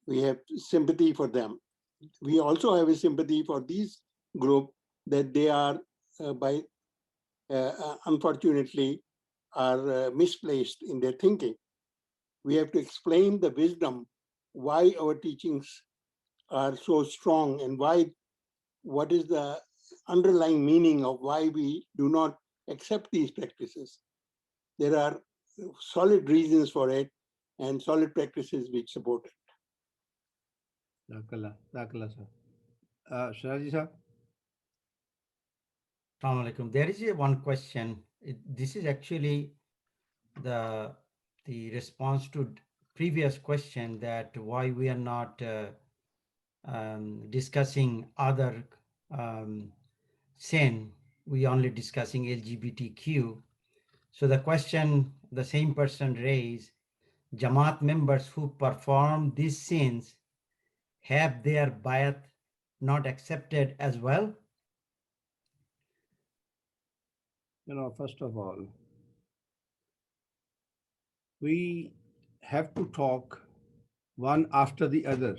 We have sympathy for them. We also have a sympathy for these group that they are, unfortunately, are misplaced in their thinking. We have to explain the wisdom, why our teachings are so strong and what is the underlying meaning of why we do not accept these practices. There are solid reasons for it and solid practices which support it. Jazakallah, sir. Shiraji sir? Assalamu alaikum. There is one question. This is actually the response to previous question, that why we are not discussing other sin. We only discussing LGBTQ. So the question the same person raised: Jama'at members who perform these sins, have their bayat not accepted as well? First of all, we have to talk one after the other.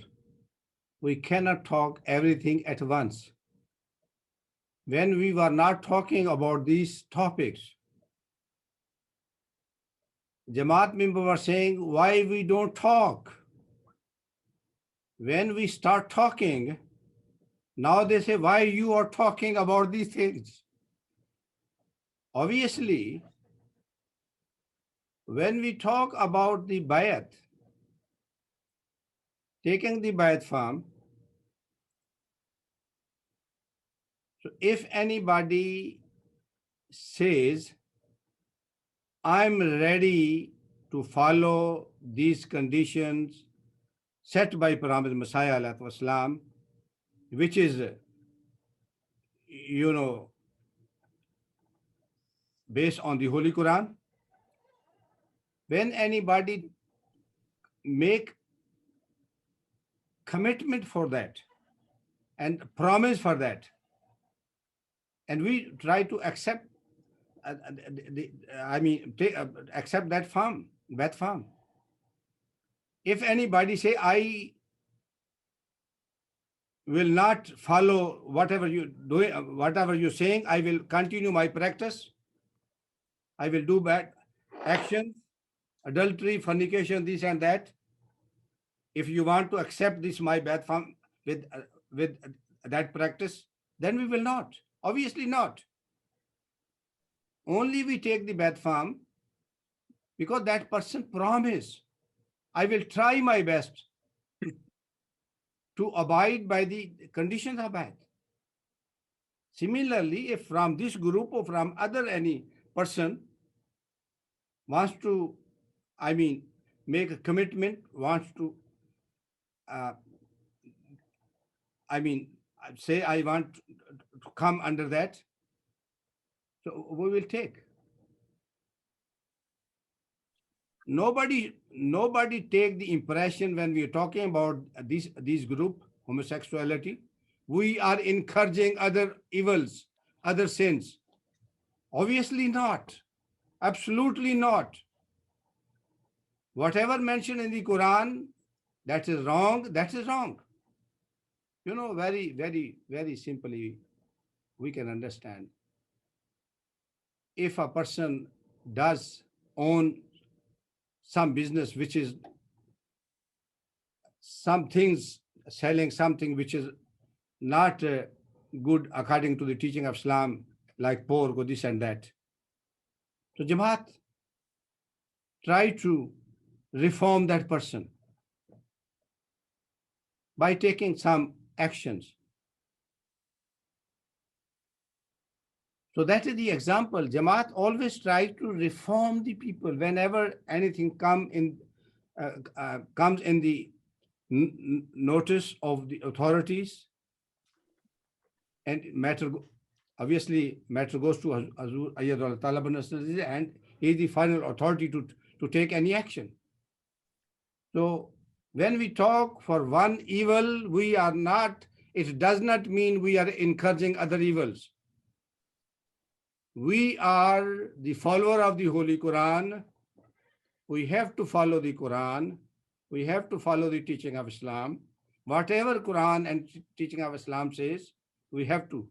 We cannot talk everything at once. When we were not talking about these topics, Jamaat members were saying, why we don't talk? When we start talking, now they say, why you are talking about these things? Obviously, when we talk about the bayat, taking the bayat form, so if anybody says, I'm ready to follow these conditions set by Prophet Messiah alayhi wasalam, which is, based on the Holy Quran, when anybody make commitment for that and promise for that, and we try to accept, accept that farm. If anybody say, I will not follow whatever you doing, whatever you're saying, I will continue my practice, I will do bad actions, adultery, fornication, this and that. If you want to accept this my bad form with that practice, then we will not. Obviously not. Only we take the bad form because that person promise, I will try my best to abide by the conditions of bad. Similarly, if from this group or from other any person wants to, make a commitment, wants to, say I want to come under that, so we will take. Nobody take the impression when we are talking about this group, homosexuality, we are encouraging other evils, other sins. Obviously not. Absolutely not. Whatever mentioned in the Quran, that is wrong, that is wrong. Very, very, very simply, we can understand. If a person does own some business which is some things, selling something which is not good according to the teaching of Islam, like pork or this and that. So Jama'at, try to reform that person by taking some actions. So that is the example. Jama'at always try to reform the people whenever anything comes in the notice of the authorities, and matter goes to Hazur Ayyadullah Ta'ala bin Nasir, and he is the final authority to take any action. So when we talk for one evil, it does not mean we are encouraging other evils. We are the follower of the Holy Quran. We have to follow the Quran. We have to follow the teaching of Islam. Whatever Quran and teaching of Islam says, we have to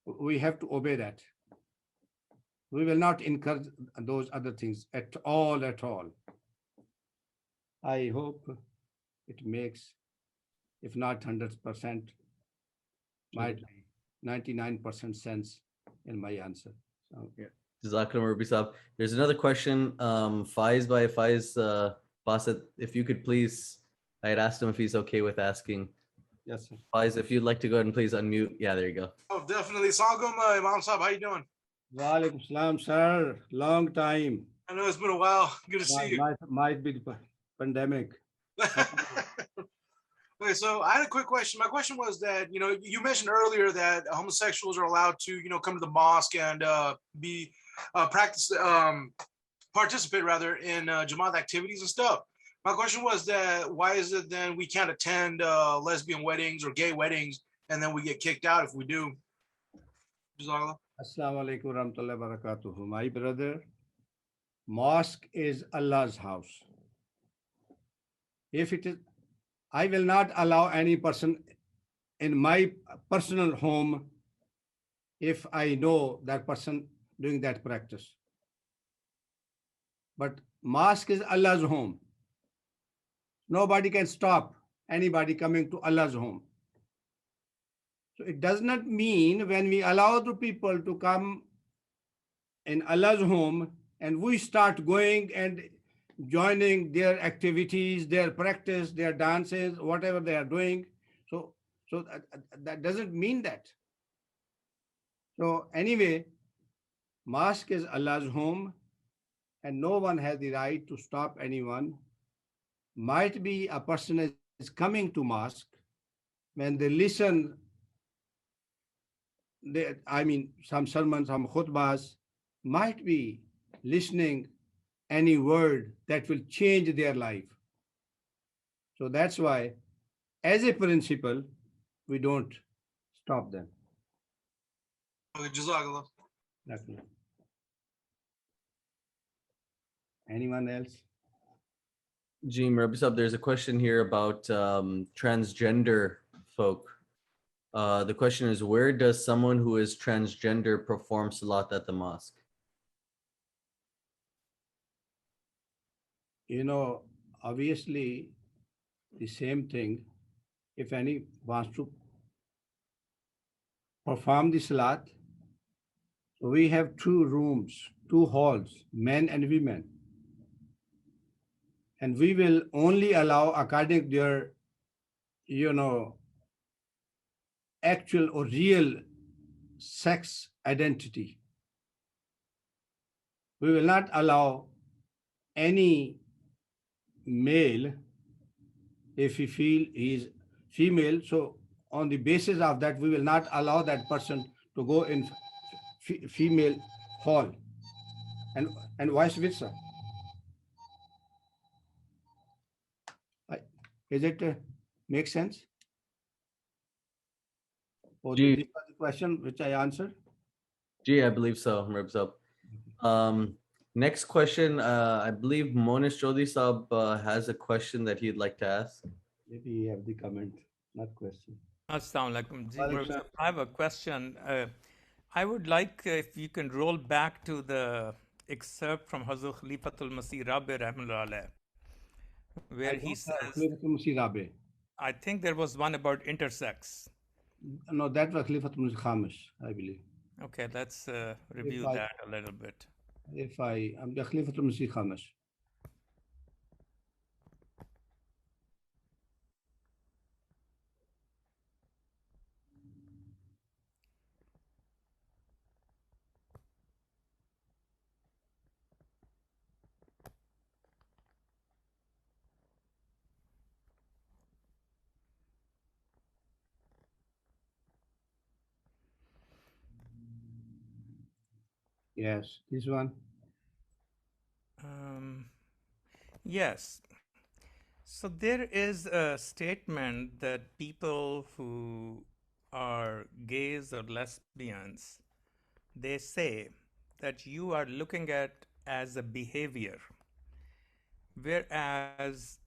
obey that. We will not encourage those other things at all. I hope it makes, if not 100%, might be 99% sense in my answer. So, Yeah. Jazakallah Rabbi Sahab. There's another question. Faiz Basit, if you could please, I had asked him if he's okay with asking. yes, sir. Faiz, if you'd like to go ahead and please unmute. Yeah, there you go. Oh, definitely. Assalamualaikum, Imam Sahab. How you doing? Walaikum salam, sir. Long time. I know it's been a while. Good to see you. Might be the pandemic. Okay, so I had a quick question. My question was that, you mentioned earlier that homosexuals are allowed to, come to the mosque and be participate rather in Jama'at activities and stuff. My question was that why is it then we can't attend lesbian weddings or gay weddings and then we get kicked out if we do? Jazakallah. Assalamu alaikum warahmatullahi wabarakatuh. My brother, mosque is Allah's house. If it is, I will not allow any person in my personal home if I know that person doing that practice. But mosque is Allah's home. Nobody can stop anybody coming to Allah's home. So it does not mean when we allow the people to come in Allah's home and we start going and joining their activities, their practice, their dances, whatever they are doing. So that doesn't mean that. So anyway, mosque is Allah's home and no one has the right to stop anyone. Might be a person is coming to mosque, when they listen, some sermons, some khutbahs, might be listening any word that will change their life. So that's why, as a principle, we don't stop them. Okay, Jazakallah. Nothing. Anyone else? Gee, Rabbi Sab, there's a question here about transgender folk. The question is, where does someone who is transgender perform salat at the mosque? You know, obviously, the same thing. If any wants to perform the salat, we have two rooms, two halls, men and women. And we will only allow according to their, actual or real sex identity. We will not allow any male if we feel he is female. So on the basis of that, we will not allow that person to go in female hall and vice versa. Is it make sense? Or Gee. this was the question which I answered? Gee, I believe so, Rabbi Sab. Next question, I believe Monish Jodi Sab has a question that he'd like to ask. Maybe you have the comment, not question. Assalamu alaikum. Ji, Walaikum Murabbi, I have a question. I would like if you can roll back to the excerpt from Hazrat Khalifatul Masih Rabi Rahimahullah alayh, where he says, I think there was one about intersex. No, that was Khalifatul Masih Khamish, I believe. Okay, let's review that a little bit. I'm the Khalifatul Masih Khamish. Yes, this one. Yes. So there is a statement that people who are gays or lesbians, they say that you are looking at as a behavior, whereas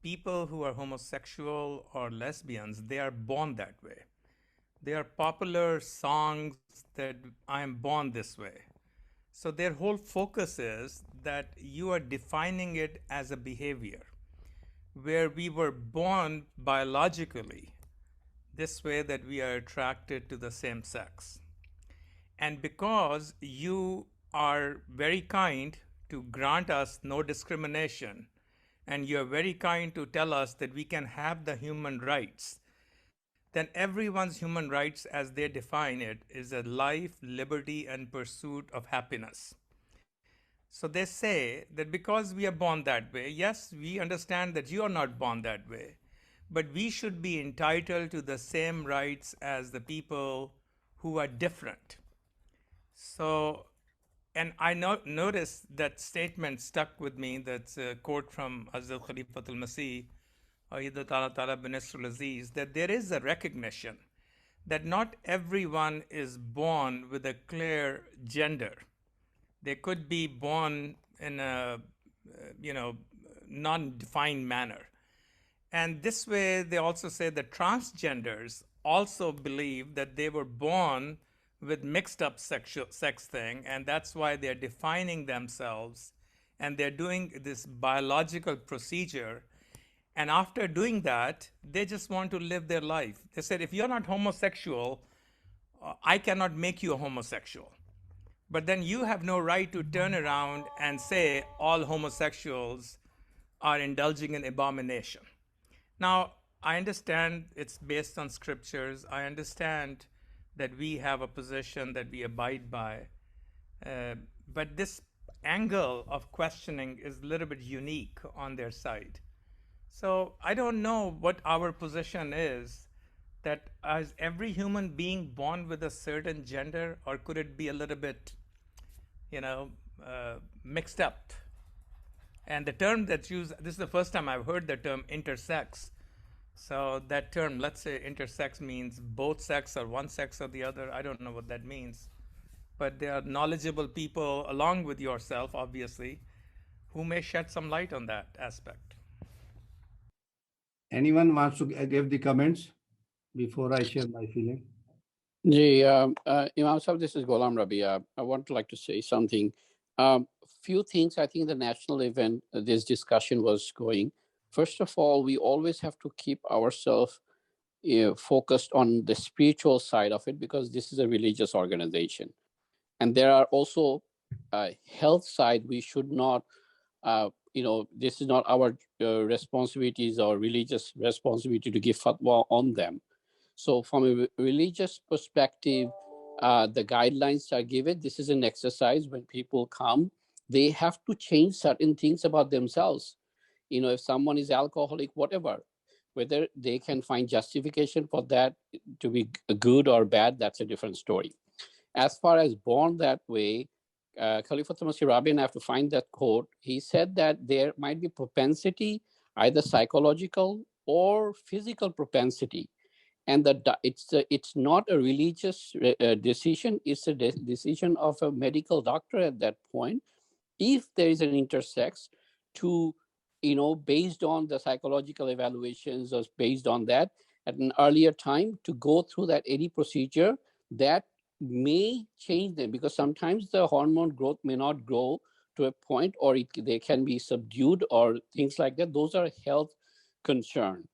people who are homosexual or lesbians, they are born that way. There are popular songs that I am born this way. So their whole focus is that you are defining it as a behavior, where we were born biologically this way, that we are attracted to the same sex. And because you are very kind to grant us no discrimination, and you're very kind to tell us that we can have the human rights, then everyone's human rights, as they define it, is a life, liberty, and pursuit of happiness. So they say that because we are born that way, yes, we understand that you are not born that way, but we should be entitled to the same rights as the people who are different. So, and I noticed that statement stuck with me. That's a quote from Hazrat Khalifatul Masih, that there is a recognition that not everyone is born with a clear gender. They could be born in a, non-defined manner. And this way, they also say that transgenders also believe that they were born with mixed up sex thing, and that's why they're defining themselves, and they're doing this biological procedure. And after doing that, they just want to live their life. They said, if you're not homosexual, I cannot make you a homosexual. But then you have no right to turn around and say all homosexuals are indulging in abomination. Now, I understand it's based on scriptures. I understand that we have a position that we abide by. But this angle of questioning is a little bit unique on their side. So I don't know what our position is, that is every human being born with a certain gender, or could it be a little bit, mixed up? And the term that's used, this is the first time I've heard the term intersex. So that term, let's say intersex, means both sex or one sex or the other. I don't know what that means. But there are knowledgeable people along with yourself, obviously, who may shed some light on that aspect. Anyone wants to give the comments before I share my feeling? Imam Sahib, this is Ghulam Rabi. I want to like to say something. Few things I think the national event, this discussion was going. First of all, we always have to keep ourselves focused on the spiritual side of it because this is a religious organization. And there are also health side. We should not, this is not our responsibilities or religious responsibility to give fatwa on them. So from a religious perspective, the guidelines are given. This is an exercise when people come, they have to change certain things about themselves. If someone is alcoholic, whatever, whether they can find justification for that to be good or bad, that's a different story. As far as born that way, Khalifa Masih Rabin, I have to find that quote. He said that there might be propensity, either psychological or physical propensity, and it's not a religious decision. It's a decision of a medical doctor at that point. If there is an intersex, to based on the psychological evaluations or based on that at an earlier time to go through that any procedure that may change them, because sometimes the hormone growth may not grow to a point, or they can be subdued or things like that. Those are health concern.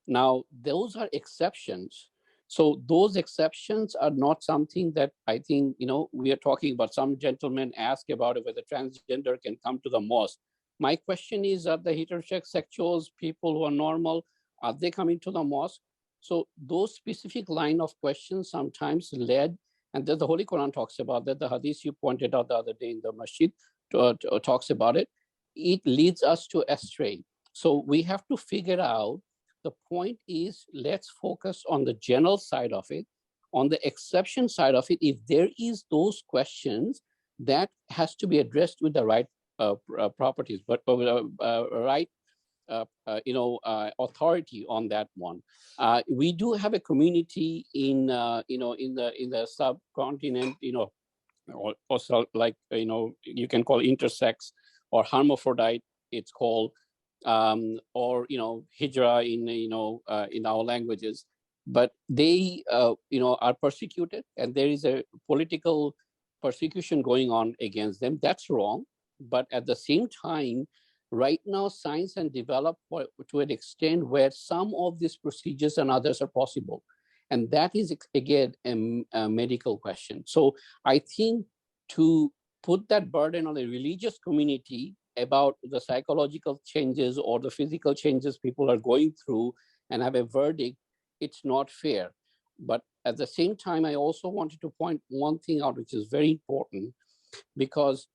Now, those are exceptions. So those exceptions are not something that I think, we are talking about. Some gentlemen ask about it, whether transgender can come to the mosque. My question is, are the heterosexuals, people who are normal, are they coming to the mosque? So those specific line of questions sometimes led, and the Holy Quran talks about that. The hadith you pointed out the other day in the masjid talks about it. It leads us to astray. So we have to figure out, the point is, let's focus on the general side of it. On the exception side of it, if there is those questions, that has to be addressed with the right properties, but right authority on that one. We do have a community in the subcontinent, or also like you can call intersex or hermaphrodite, it's called, or hijra in our languages, but they are persecuted, and there is a political persecution going on against them. That's wrong. But at the same time, right now science and develop to an extent where some of these procedures and others are possible, and that is again a medical question. So I think to put that burden on a religious community about the psychological changes or the physical changes people are going through and have a verdict, it's not fair. But at the same time, I also wanted to point one thing out, which is very important, because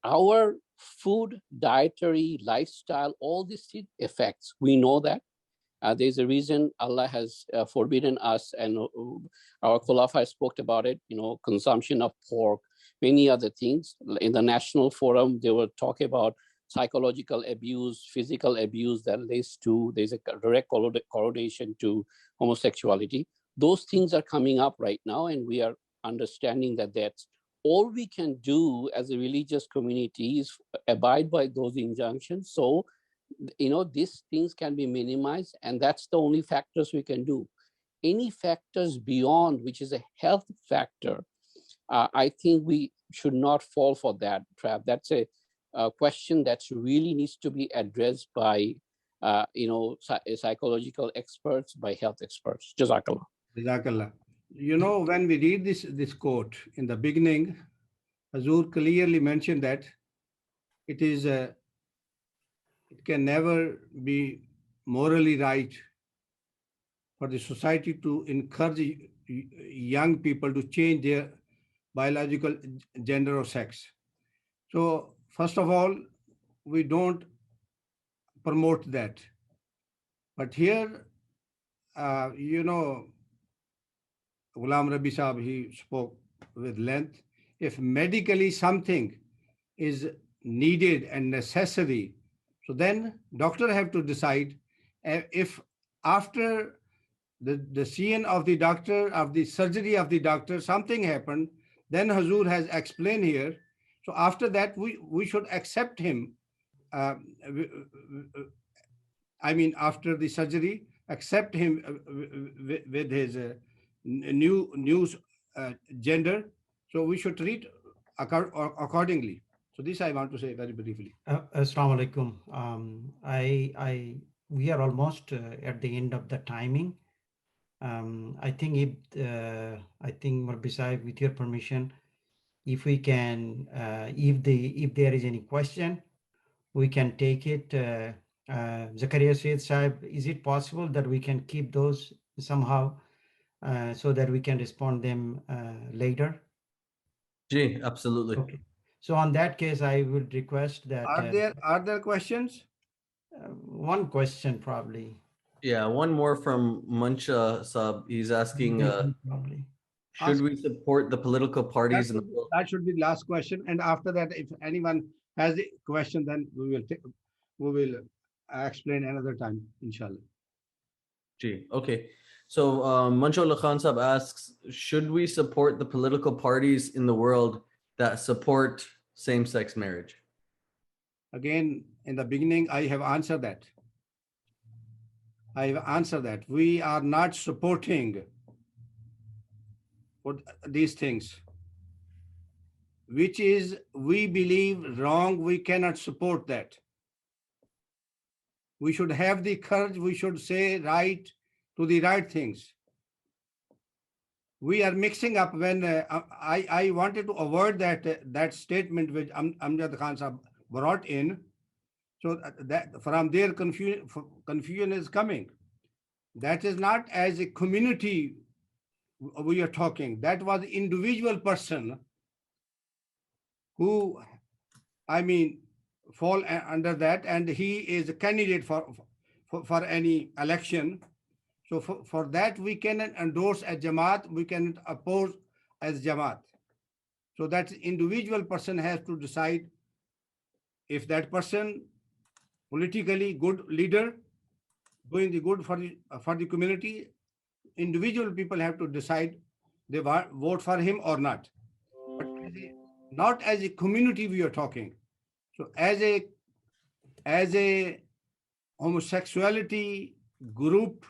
our food, dietary, lifestyle, all these effects, we know that. There's a reason Allah has forbidden us, and our Khulafa spoke about it, consumption of pork, many other things. In the national forum, they were talking about psychological abuse, physical abuse that leads to, there's a direct correlation to homosexuality. Those things are coming up right now, and we are understanding that that's all we can do as a religious community is abide by those injunctions. So these things can be minimized, and that's the only factors we can do. Any factors beyond, which is a health factor, I think we should not fall for that trap. That's a question that really needs to be addressed by psychological experts, by health experts. Jazakallah. Jazakallah. When we read this quote in the beginning, Hazur clearly mentioned that it can never be morally right for the society to encourage young people to change their biological gender or sex. So first of all, we don't promote that. But here, Ghulam Rabi Saab, he spoke with length. If medically something is needed and necessary, so then doctor have to decide if after the seeing of the doctor, of the surgery of the doctor, something happened, then Hazur has explained here. So after that, we should accept him. Uh, I mean, after the surgery, accept him with his new gender. So we should treat accordingly. So this I want to say very briefly. Assalamu alaikum. We are almost at the end of the timing. I think Murabbi Sahib, with your permission, if we can, if there is any question, we can take it. Zakaria Said Sahib, is it possible that we can keep those somehow so that we can respond them later? Gee, absolutely. Okay. So on that case, I would request that Are there questions? one question probably. Yeah, one more from Muncha Sab. He's asking, Probably. should we support the political parties in the world? That should be the last question. And after that, if anyone has a question, then we will explain another time, inshallah. Gee, okay. So Mancho Khan Sab asks, should we support the political parties in the world that support same-sex marriage? Again, in the beginning, I have answered that. We are not supporting these things, which is, we believe, wrong. We cannot support that. We should have the courage. We should say right to the right things. We are mixing up. When I wanted to avoid that statement which Amjad Khan Sahab brought in, so that from there confusion is coming. That is not as a community we are talking. That was individual person who, I mean, fall under that, and he is a candidate for any election. So for that, we cannot endorse as Jama'at, we cannot oppose as Jama'at. So that individual person has to decide if that person politically good leader, doing the good for the community. Individual people have to decide they vote for him or not. But not as a community we are talking. So as a homosexuality group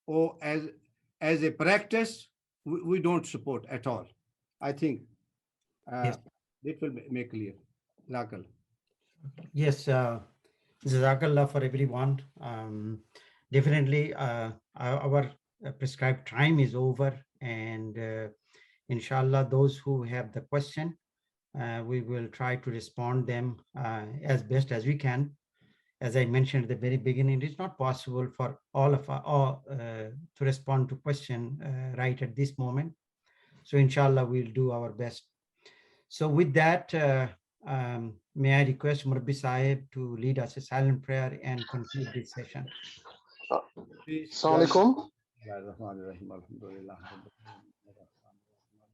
or as a practice, we don't support at all. I think Yes. it will make clear. Rakal. Yes, Jazakallah for everyone. Definitely, our prescribed time is over, and inshallah, those who have the question, we will try to respond them as best as we can. As I mentioned at the very beginning, it is not possible for all of us to respond to question right at this moment. So inshallah, we'll do our best. So with that, may I request Murabbi Sahib to lead us a silent prayer and conclude this session. Assalamu alaikum.